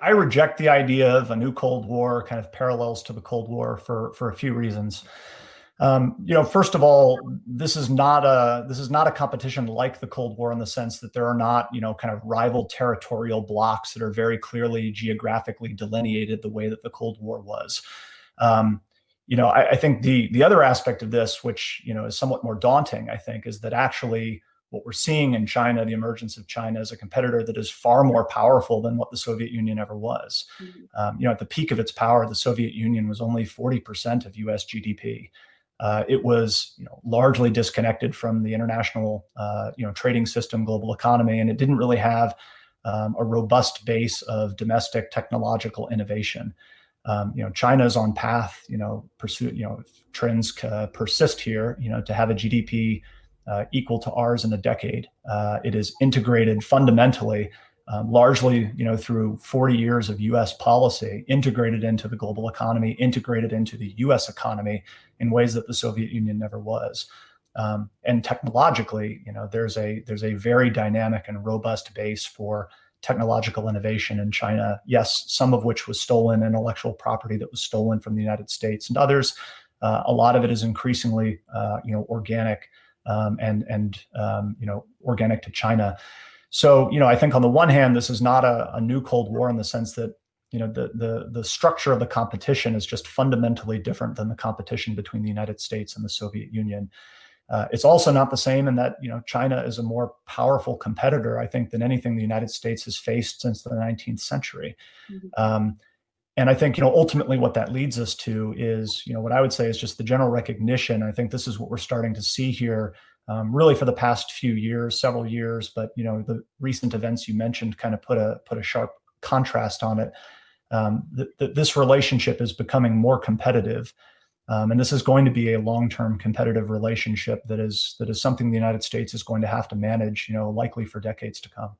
I reject the idea of a new Cold War, kind of parallels to the Cold War for a few reasons. First of all, this is not a competition like the Cold War in the sense that there are not, kind of rival territorial blocks that are very clearly geographically delineated the way that the Cold War was. I think the other aspect of this, which is somewhat more daunting, I think, is that actually what we're seeing in China, the emergence of China as a competitor that is far more powerful than what the Soviet Union ever was. At the peak of its power, the Soviet Union was only 40% of U.S. GDP. It was, largely disconnected from the international, trading system, global economy, and it didn't really have a robust base of domestic technological innovation. China's on path, if trends persist here, to have a GDP equal to ours in a decade. It is integrated fundamentally, largely, through 40 years of U.S. policy, integrated into the global economy, integrated into the U.S. economy in ways that the Soviet Union never was. And technologically, there's a very dynamic and robust base for technological innovation in China. Yes, some of which was stolen, intellectual property that was stolen from the United States, and others. A lot of it is increasingly, organic, and organic to China. So, I think on the one hand, this is not a new Cold War in the sense that, the structure of the competition is just fundamentally different than the competition between the United States and the Soviet Union. It's also not the same in that, China is a more powerful competitor, I think, than anything the United States has faced since the 19th century. And I think, ultimately what that leads us to is, what I would say is just the general recognition. I think this is what we're starting to see here, really for the past few years, several years. But, the recent events you mentioned kind of put a sharp contrast on it. That this relationship is becoming more competitive. And this is going to be a long-term competitive relationship that is something the United States is going to have to manage, likely for decades to come.